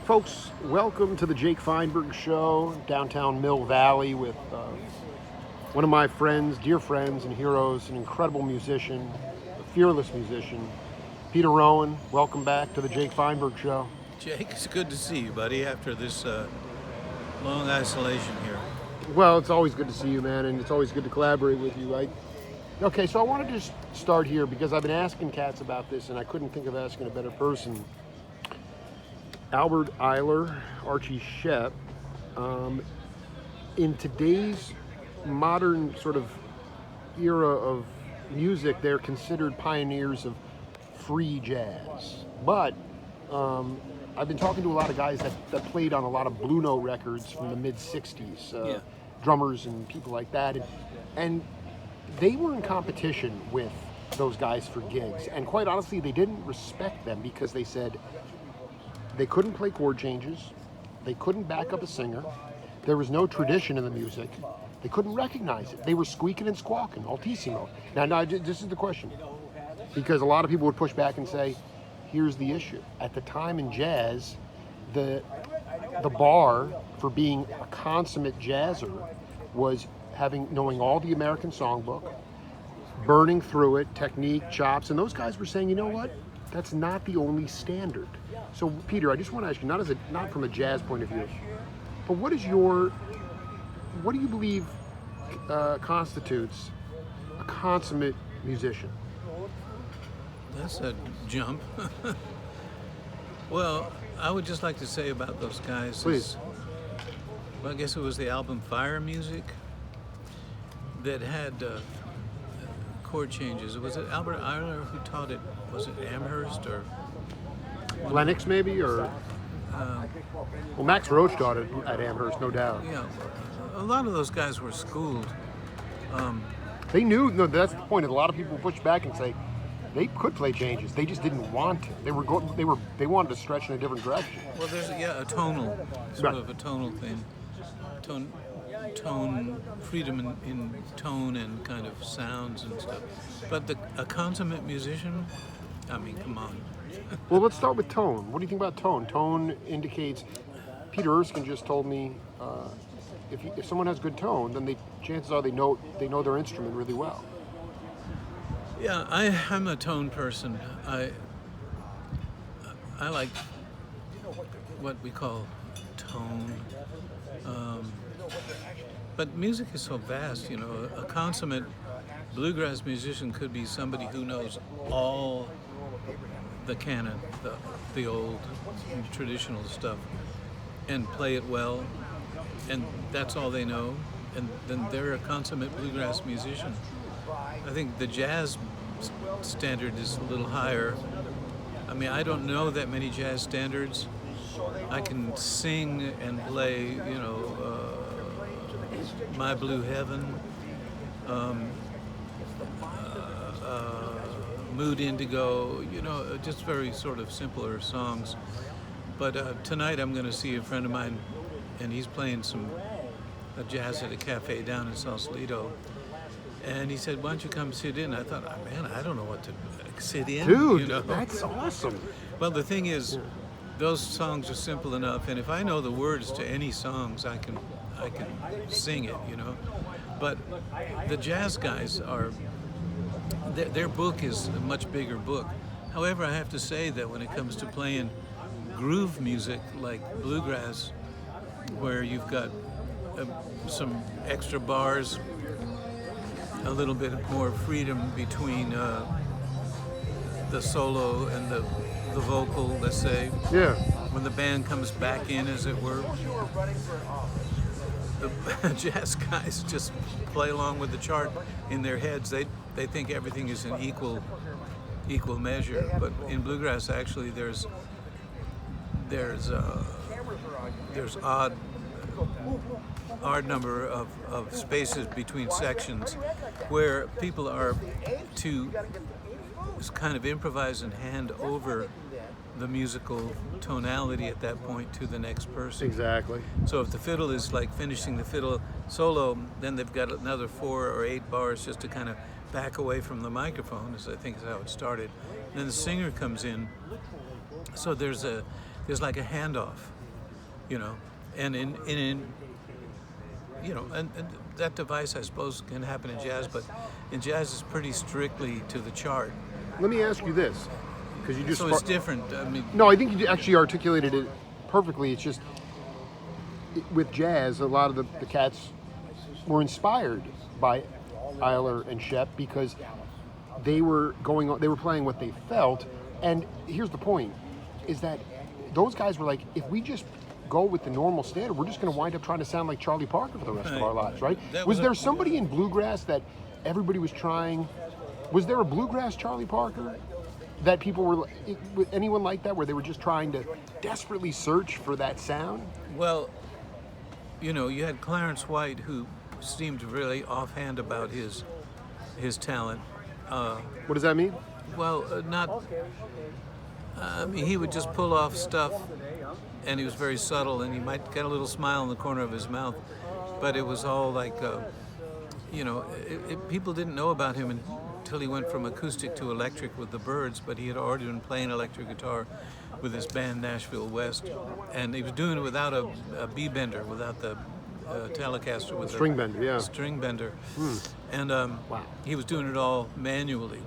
Folks, welcome to the Jake Feinberg Show, downtown Mill Valley, with one of my friends, dear friends and heroes, an incredible musician, a fearless musician, Peter Rowan. Welcome back to the Jake Feinberg Show. Jake, it's good to see you, buddy, after this long isolation here. Well, it's always good to see you, man, and it's always good to collaborate with you. Okay, so I wanted to just start here because I've been asking cats about this, and I couldn't think of asking a better person. Albert Eiler, Archie Shepp, in today's modern sort of era of music, they're considered pioneers of free jazz. But I've been talking to a lot of guys that played on a lot of Blue Note records from the mid-'60s, drummers and people like that, and they were in competition with those guys for gigs. And quite honestly, they didn't respect them because they said they couldn't play chord changes, they couldn't back up a singer, there was no tradition in the music, they couldn't recognize it. They were squeaking and squawking, altissimo. Now, this is the question, because a lot of people would push back and say, here's the issue. At the time in jazz, the bar for being a consummate jazzer was knowing all the American songbook, burning through it, technique, chops, and those guys were saying, you know what? That's not the only standard. So, Peter, I just want to ask you, not from a jazz point of view, but what do you believe constitutes a consummate musician? That's a jump. Well, I would just like to say about those guys. Please. Well, I guess it was the album Fire Music that had chord changes. Was it Albert Eiler who taught it? Was it Amherst or Lennox, maybe, or well, Max Roach taught it at Amherst, no doubt. Yeah, a lot of those guys were schooled. They knew. No, that's the point. A lot of people push back and say they could play changes. They just didn't want to. They wanted to stretch in a different direction. Well, there's a tonal sort of a tonal thing, tone freedom in tone and kind of sounds and stuff. But a consummate musician, I mean, come on. Well, let's start with tone. What do you think about tone? Tone indicates. Peter Erskine just told me if someone has good tone, then chances are they know their instrument really well. Yeah, I'm a tone person. I like what we call tone. But music is so vast, you know. A consummate bluegrass musician could be somebody who knows all the canon, the old traditional stuff, and play it well, and that's all they know, and then they're a consummate bluegrass musician. I think the jazz standard is a little higher. I mean, I don't know that many jazz standards. I can sing and play, you know, My Blue Heaven, Mood Indigo, you know, just very sort of simpler songs. But tonight I'm going to see a friend of mine, and he's playing a jazz at a cafe down in Sausalito. And he said, why don't you come sit in? I thought, oh, man, I don't know what to sit in. Dude, you know? That's awesome. Well, the thing is, those songs are simple enough, and if I know the words to any songs, I can sing it, you know. But the jazz guys their book is a much bigger book. However, I have to say that when it comes to playing groove music like bluegrass, where you've got some extra bars, a little bit more freedom between the solo and the vocal, let's say. Yeah. When the band comes back in, as it were, the jazz guys just play along with the chart in their heads. They think everything is in equal measure. But in bluegrass, actually, there's odd number of spaces between sections where people are to kind of improvise and hand over the musical tonality at that point to the next person. Exactly. So if the fiddle is like finishing the fiddle solo, then they've got another 4 or 8 bars just to kind of back away from the microphone, as I think is how it started. And then the singer comes in. So there's there's like a handoff, you know, and in you know, and that device I suppose can happen in jazz, but in jazz it's pretty strictly to the chart. Let me ask you this, because you just So it's different. I mean, no, I think you actually articulated it perfectly. It's just with jazz, a lot of the cats were inspired by Eiler and Shep because they were playing what they felt. And here's the point: is that those guys were like, if we just go with the normal standard, we're just going to wind up trying to sound like Charlie Parker for the rest of our lives, right? Was there somebody in bluegrass that everybody was trying? Was there a bluegrass Charlie Parker that people were, anyone like that, where they were just trying to desperately search for that sound? well, you know, you had Clarence White, who seemed really offhand about his talent. What does that mean? Well, not. I mean, he would just pull off stuff, and he was very subtle, and he might get a little smile in the corner of his mouth, but it was all like, you know, people didn't know about him until he went from acoustic to electric with the Byrds, but he had already been playing electric guitar with his band Nashville West, and he was doing it without a B-bender, without the Telecaster, with String bender, yeah. string bender, and Wow. he was doing it all manually,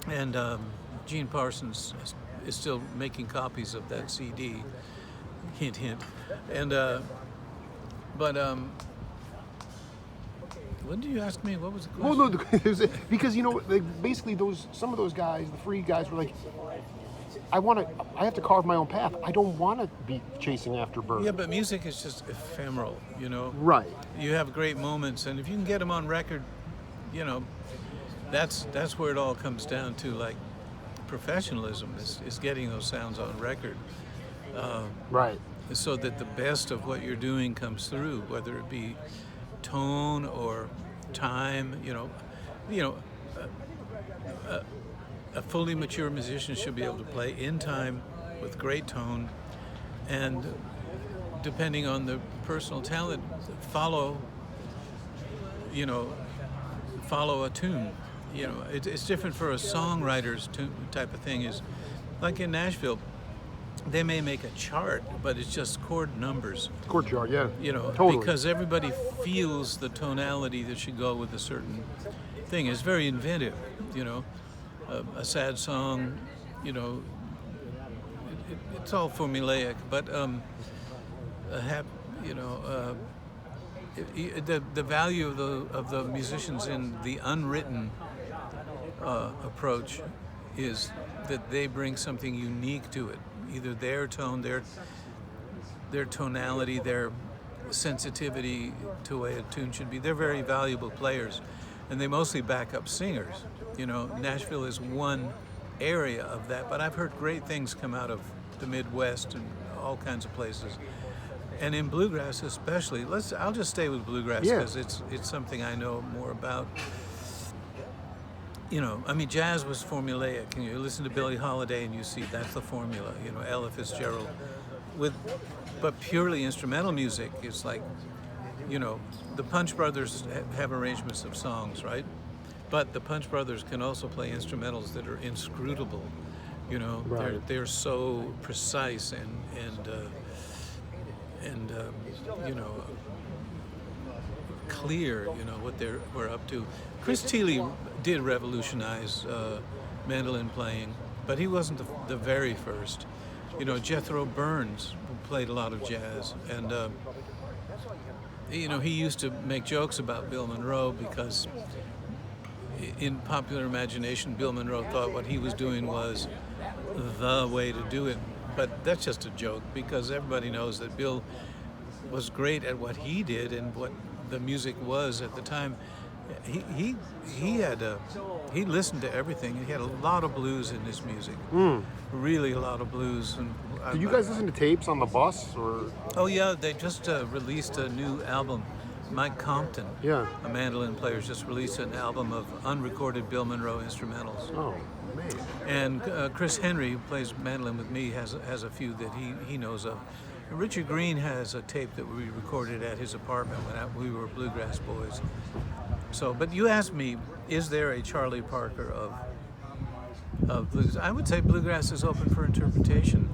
and Gene Parsons is still making copies of that CD. Hint, hint. And but what did you ask me? What was the question? Well, no, because you know, like, basically some of those guys, the free guys, were like, I have to carve my own path. I don't want to be chasing after birds. Yeah, but music is just ephemeral, you know. Right. You have great moments, and if you can get them on record, you know, that's where it all comes down to. Like, professionalism is getting those sounds on record. Right. So that the best of what you're doing comes through, whether it be tone or time. A fully mature musician should be able to play in time with great tone, and depending on the personal talent, follow a tune. You know, it's different for a songwriter's type of thing. Is like in Nashville, they may make a chart, but it's just chord numbers. Chord chart, yeah. You know, Totally. because everybody feels the tonality that should go with a certain thing. It's very inventive, you know. A sad song, you know, it's all formulaic, but the value of the musicians in the unwritten approach is that they bring something unique to it, either their tone, their tonality, their sensitivity to the way a tune should be. They're very valuable players, and they mostly back up singers. You know, Nashville is one area of that, but I've heard great things come out of the Midwest and all kinds of places. And in bluegrass especially, I'll just stay with bluegrass because it's something I know more about. You know, I mean, jazz was formulaic, and you listen to Billie Holiday and you see that's the formula, you know, Ella Fitzgerald. But purely instrumental music is like, you know, the Punch Brothers have arrangements of songs, right? But the Punch Brothers can also play instrumentals that are inscrutable, you know. Right. They're so precise and you know, clear, you know, what we're up to. Chris Thile did revolutionize mandolin playing, but he wasn't the very first. You know, Jethro Burns played a lot of jazz, and you know, he used to make jokes about Bill Monroe because in popular imagination, Bill Monroe thought what he was doing was the way to do it. But that's just a joke, because everybody knows that Bill was great at what he did and what the music was at the time. He listened to everything. He had a lot of blues in his music, really a lot of blues. And Did you guys listen to tapes on the bus, or? Oh yeah, they just released a new album. Mike Compton, a mandolin player, just released an album of unrecorded Bill Monroe instrumentals. Oh man! And Chris Henry, who plays mandolin with me, has a few that he knows of. Richard Green has a tape that we recorded at his apartment when we were Bluegrass boys. So, but you asked me, is there a Charlie Parker of blues? I would say bluegrass is open for interpretation.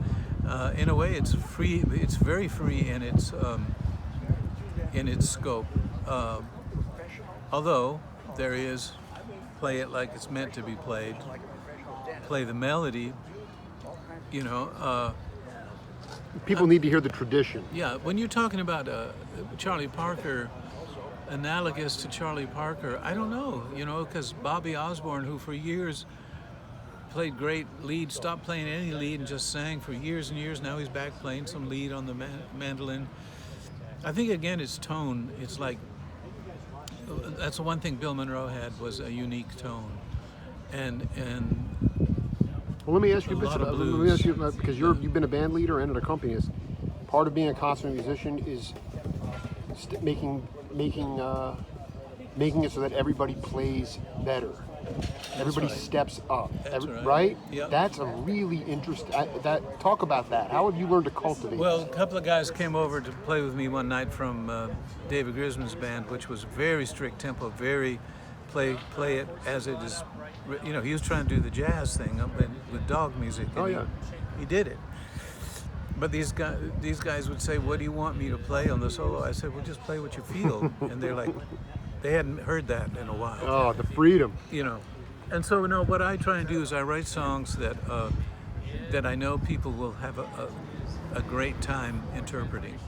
In a way, it's free. It's very free in its scope. Although there is play it like it's meant to be played. Play the melody. You know. People need to hear the tradition. Yeah, when you're talking about Charlie Parker, analogous to Charlie Parker, I don't know, because Bobby Osborne, who for years played great lead, stopped playing any lead and just sang for years and years. Now he's back playing some lead on the mandolin. I think, again, it's tone. It's like, that's the one thing Bill Monroe had, was a unique tone. And well, let me ask you, blues. because you've been a band leader and an accompanist. Part of being a consummate musician is making it so that everybody plays better. Everybody right. steps up. That's right. Right? Yep. That's a really interesting. Talk about that. How have you learned to cultivate? Well, a couple of guys came over to play with me one night from David Grisman's band, which was very strict tempo, very play it as it is. He was trying to do the jazz thing with dog music. And Oh yeah. He did it. But these guys would say, "What do you want me to play on the solo?" I said, "Well, just play what you feel." And they're like, they hadn't heard that in a while. Oh, the freedom. And so what I try and do is I write songs that I know people will have a great time interpreting,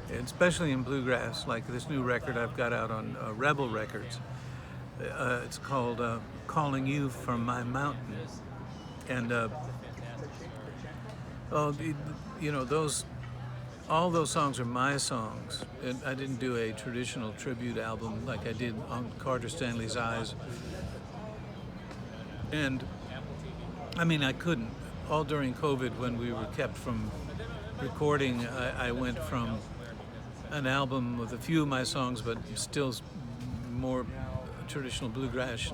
and especially in bluegrass, like this new record I've got out on Rebel Records. It's called "Calling You from My Mountain," and all those songs are my songs. And I didn't do a traditional tribute album like I did on Carter Stanley's Eyes. And I couldn't. All during COVID, when we were kept from recording, I went from an album with a few of my songs, but still more traditional bluegrass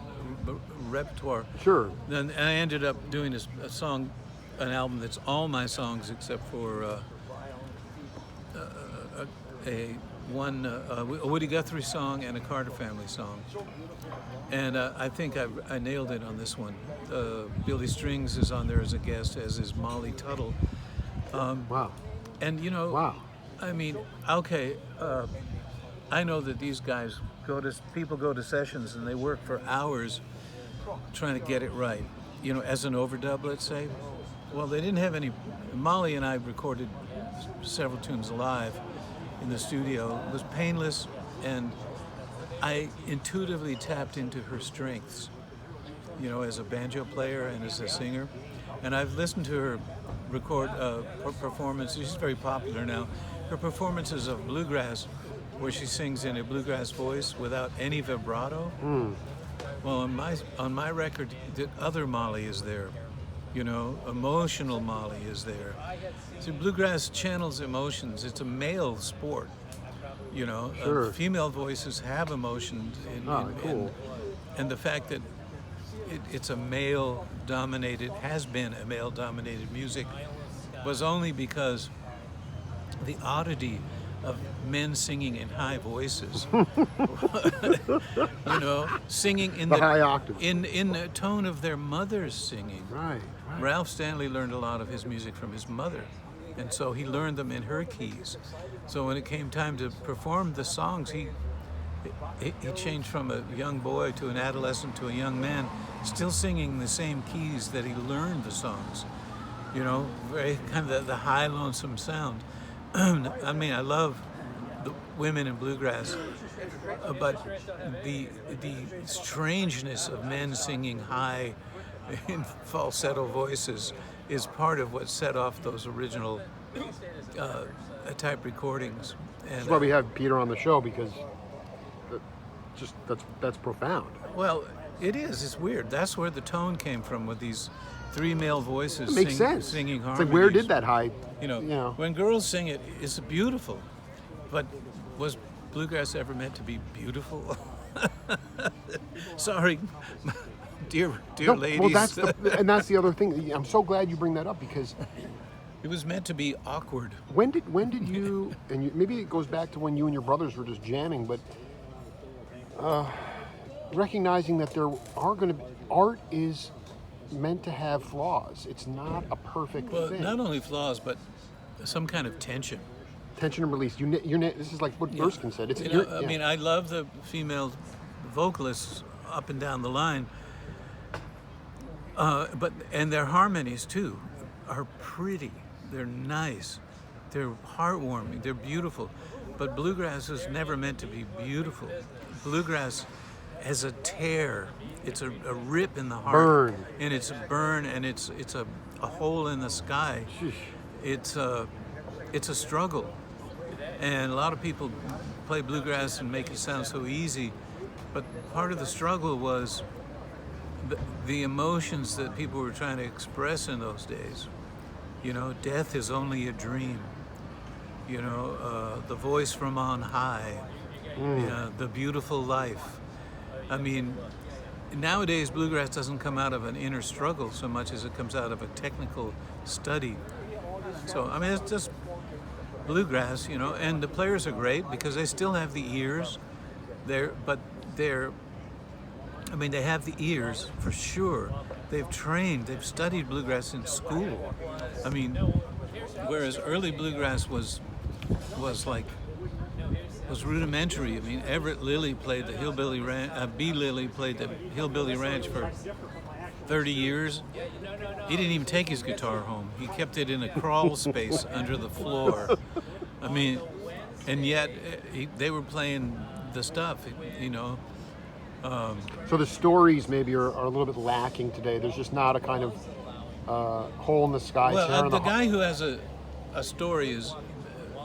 repertoire. Sure. Then I ended up doing an album that's all my songs except for a Woody Guthrie song and a Carter family song. And I think I nailed it on this one. Billy Strings is on there as a guest, as is Molly Tuttle. Wow. And Wow. Okay, I know that these guys people go to sessions and they work for hours trying to get it right. As an overdub, let's say. Well, they didn't have any. Molly and I recorded several tunes live in the studio. It was painless, and I intuitively tapped into her strengths, as a banjo player and as a singer. And I've listened to her record her performance. She's very popular now. Her performances of bluegrass, where she sings in a bluegrass voice without any vibrato. Well, on my record, the other Molly is there. Emotional Molly is there. See, bluegrass channels emotions. It's a male sport. Sure. Female voices have emotions. Cool. And the fact that it's has been a male-dominated music, was only because the oddity of men singing in high voices, singing in the high octave, in the tone of their mothers singing. Right. Ralph Stanley learned a lot of his music from his mother, and so he learned them in her keys. So when it came time to perform the songs, he changed from a young boy to an adolescent to a young man, still singing the same keys that he learned the songs. Very kind of the high, lonesome sound. I love the women in bluegrass, but the strangeness of men singing high in falsetto voices is part of what set off those original type recordings. And That's why we have Peter on the show, because that's profound. Well, it is. It's weird. That's where the tone came from, with these three male voices It makes sense. singing harmonies. It's like, where did that high? When girls sing it, it's beautiful. But was bluegrass ever meant to be beautiful? Sorry, dear No, ladies. well, that's the other thing. I'm so glad you bring that up, because it was meant to be awkward. when did you, and maybe it goes back to when you and your brothers were just jamming, but recognizing that there are going to be, art is meant to have flaws. It's not a perfect Well, thing. not only flaws, but some kind of tension. Tension and release. This is like what Erskine said. It's You know, I mean, I love the female vocalists up and down the line, and their harmonies too are pretty. They're nice. They're heartwarming. They're beautiful. But bluegrass is never meant to be beautiful. Bluegrass has a tear. It's a rip in the heart. Burn. And it's a burn, and it's a hole in the sky. Sheesh. It's a struggle. And a lot of people play bluegrass and make it sound so easy. But part of the struggle was the emotions that people were trying to express in those days. You know, death is only a dream. You know, the voice from on high. The beautiful life. I mean, nowadays bluegrass doesn't come out of an inner struggle so much as it comes out of a technical study. So, I mean, it's just bluegrass, you know, and the players are great because they still have the ears. They have the ears for sure. They've trained, they've studied bluegrass in school. I mean, whereas early bluegrass was rudimentary. I mean, Everett Lilly played the Hillbilly Ranch, B. Lilly played the Hillbilly Ranch for 30 years. He didn't even take his guitar home. He kept it in a crawl space under the floor. I mean, and yet they were playing the stuff, you know. So the stories maybe are a little bit lacking today. There's just not a kind of hole in the sky. Well, the guy who has a story is,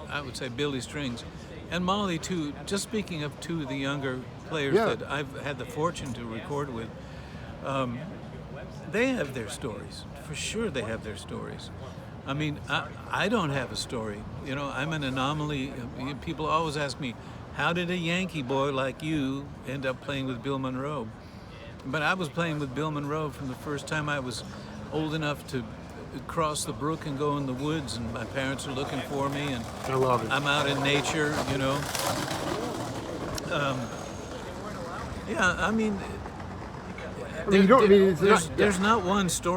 I would say, Billy Strings. And Molly, too. Just speaking of two of the younger players that I've had the fortune to record with, they have their stories. For sure they have their stories. I mean, I don't have a story. You know, I'm an anomaly. People always ask me, how did a Yankee boy like you end up playing with Bill Monroe? But I was playing with Bill Monroe from the first time I was old enough to cross the brook and go in the woods, and my parents are looking for me, and I love it. I'm out in nature, you know. Yeah, I mean, there's not one story